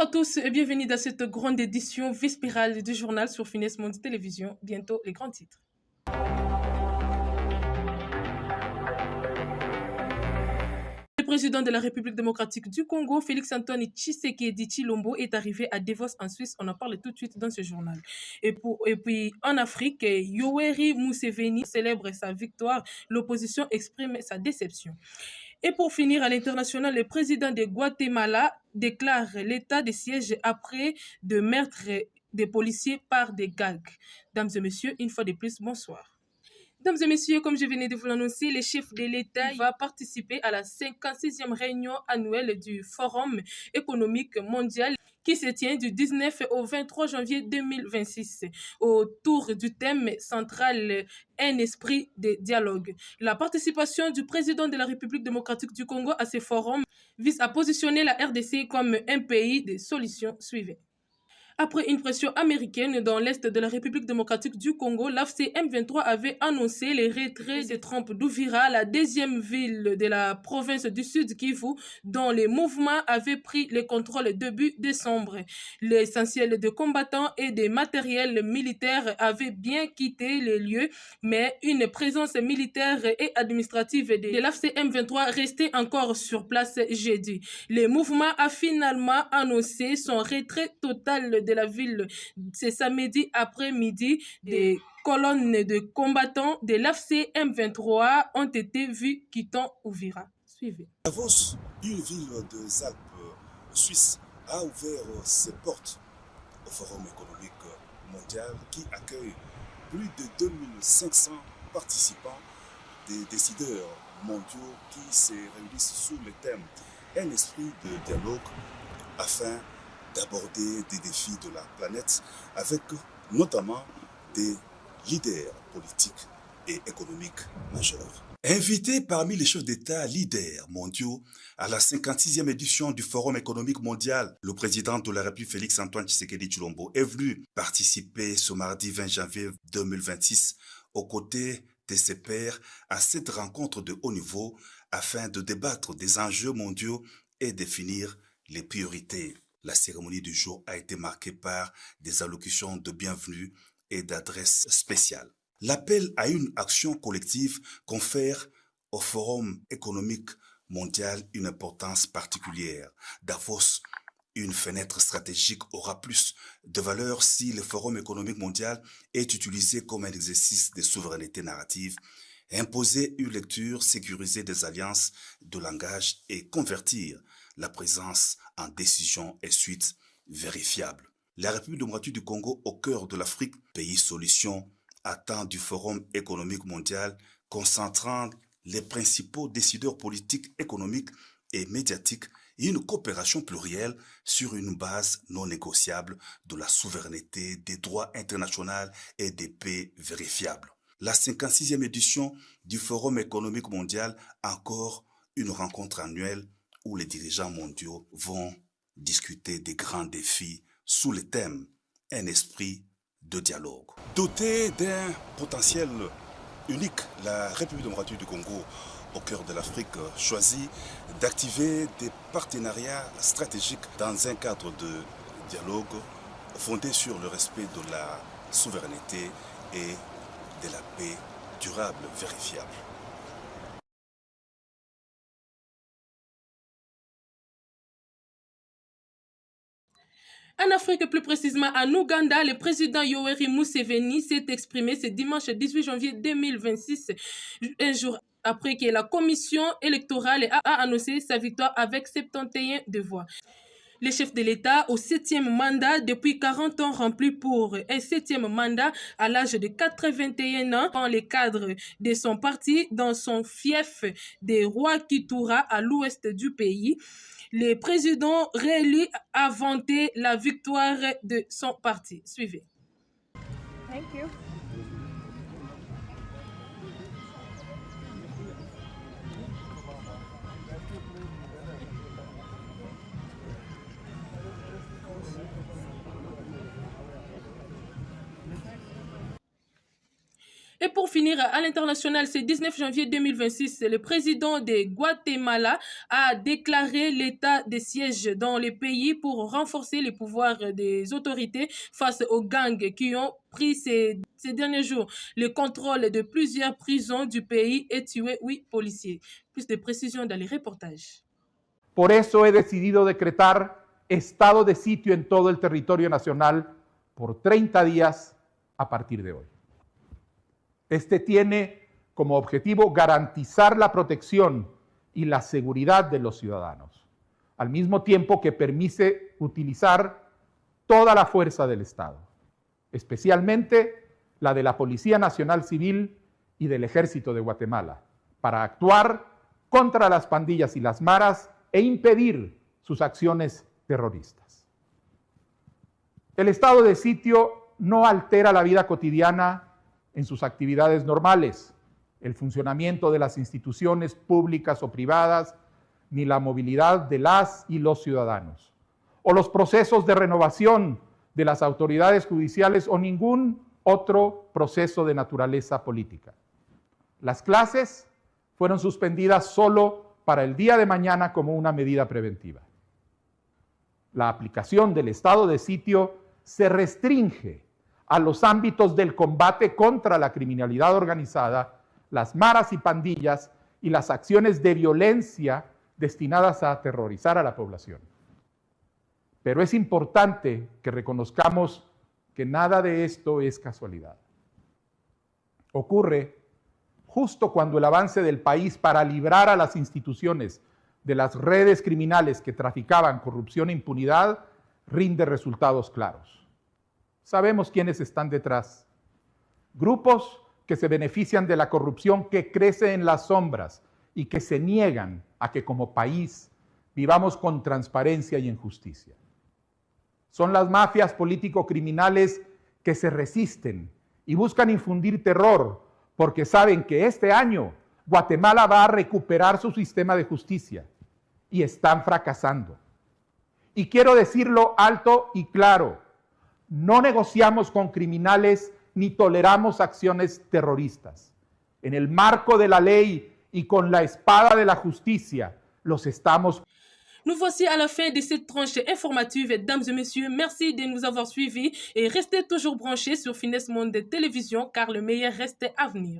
Bonjour à tous et bienvenue dans cette grande édition vespérale du journal sur Finesse Monde Télévision. Bientôt les grands titres. Le président de la République démocratique du Congo, Félix-Antoine Tshisekedi Tshilombo, est arrivé à Davos en Suisse. On en parle tout de suite dans ce journal. Et puis en Afrique, Yoweri Museveni célèbre sa victoire. L'opposition exprime sa déception. Et pour finir, à l'international, le président de Guatemala déclare l'état de siège après de meurtres des policiers par des gags. Dames et messieurs, une fois de plus, bonsoir. Mesdames et messieurs, comme je venais de vous l'annoncer, le chef de l'État va participer à la 56e réunion annuelle du Forum économique mondial qui se tient du 19 au 23 janvier 2026 autour du thème central un esprit de dialogue. La participation du président de la République démocratique du Congo à ce forum vise à positionner la RDC comme un pays de solutions suivies. Après une pression américaine dans l'est de la République démocratique du Congo, l'AFC M23 avait annoncé les retraits de troupes d'Uvira, la deuxième ville de la province du Sud Kivu, dont les mouvements avaient pris le contrôle début décembre. L'essentiel des combattants et des matériels militaires avaient bien quitté les lieux, mais une présence militaire et administrative de l'AFC M23 restait encore sur place jeudi. Le mouvement a finalement annoncé son retrait total de la ville. Ce samedi après-midi, des colonnes de combattants de l'AFC M23 ont été vues quittant Uvira. Suivez. Davos, une ville des Alpes suisses, a ouvert ses portes au Forum économique mondial qui accueille plus de 2500 participants, des décideurs mondiaux qui se réunissent sous le thème un esprit de dialogue afin d'aborder des défis de la planète avec notamment des leaders politiques et économiques majeurs. Invité parmi les chefs d'État leaders mondiaux à la 56e édition du Forum économique mondial, le président de la République Félix-Antoine Tshisekedi Tshilombo est venu participer ce mardi 20 janvier 2026 aux côtés de ses pairs à cette rencontre de haut niveau afin de débattre des enjeux mondiaux et définir les priorités. La cérémonie du jour a été marquée par des allocutions de bienvenue et d'adresses spéciales. L'appel à une action collective confère au Forum économique mondial une importance particulière. Davos, une fenêtre stratégique, aura plus de valeur si le Forum économique mondial est utilisé comme un exercice de souveraineté narrative, imposer une lecture sécurisée des alliances de langage et convertir la présence en décision et suite vérifiable. La République démocratique du Congo, au cœur de l'Afrique, pays solution, attend du Forum économique mondial concentrant les principaux décideurs politiques, économiques et médiatiques et une coopération plurielle sur une base non négociable de la souveraineté, des droits internationaux et des paix vérifiables. La 56e édition du Forum économique mondial, encore une rencontre annuelle où les dirigeants mondiaux vont discuter des grands défis sous le thème « Un esprit de dialogue ». Dotée d'un potentiel unique, la République démocratique du Congo, au cœur de l'Afrique, choisit d'activer des partenariats stratégiques dans un cadre de dialogue fondé sur le respect de la souveraineté et de la paix durable, vérifiable. En Afrique, plus précisément en Ouganda, le président Yoweri Museveni s'est exprimé ce dimanche 18 janvier 2026, un jour après que la commission électorale a annoncé sa victoire avec 71 de voix. Le chef de l'État au 7e mandat depuis 40 ans rempli pour un 7e mandat à l'âge de 81 ans dans le cadre de son parti dans son fief de Roi-Kitura à l'ouest du pays. Le président réélu a vanté la victoire de son parti. Suivez. Thank you. Et pour finir, à l'international, c'est 19 janvier 2026, le président de Guatemala a déclaré l'état de siège dans le pays pour renforcer les pouvoirs des autorités face aux gangs qui ont pris ces derniers jours le contrôle de plusieurs prisons du pays et tué 8 policiers. Plus de précisions dans les reportages. Por eso he decidido decretar estado de sitio en todo el territorio nacional por 30 días a partir de hoy. Este tiene como objetivo garantizar la protección y la seguridad de los ciudadanos, al mismo tiempo que permite utilizar toda la fuerza del Estado, especialmente la de la Policía Nacional Civil y del Ejército de Guatemala, para actuar contra las pandillas y las maras e impedir sus acciones terroristas. El estado de sitio no altera la vida cotidiana en sus actividades normales, el funcionamiento de las instituciones públicas o privadas, ni la movilidad de las y los ciudadanos, o los procesos de renovación de las autoridades judiciales o ningún otro proceso de naturaleza política. Las clases fueron suspendidas solo para el día de mañana como una medida preventiva. La aplicación del estado de sitio se restringe a los ámbitos del combate contra la criminalidad organizada, las maras y pandillas y las acciones de violencia destinadas a aterrorizar a la población. Pero es importante que reconozcamos que nada de esto es casualidad. Ocurre justo cuando el avance del país para librar a las instituciones de las redes criminales que traficaban corrupción e impunidad rinde resultados claros. Sabemos quiénes están detrás. Grupos que se benefician de la corrupción que crece en las sombras y que se niegan a que como país vivamos con transparencia y en justicia. Son las mafias político-criminales que se resisten y buscan infundir terror porque saben que este año Guatemala va a recuperar su sistema de justicia y están fracasando. Y quiero decirlo alto y claro, no negociamos con criminales ni toleramos acciones terroristas. En el marco de la ley y con la espada de la justicia, los estamos. Nous voici à la fin de cette tranche informative, mesdames et messieurs. Merci de nous avoir suivis et restez toujours branchés sur Finesse Monde Télévision car le meilleur reste à venir.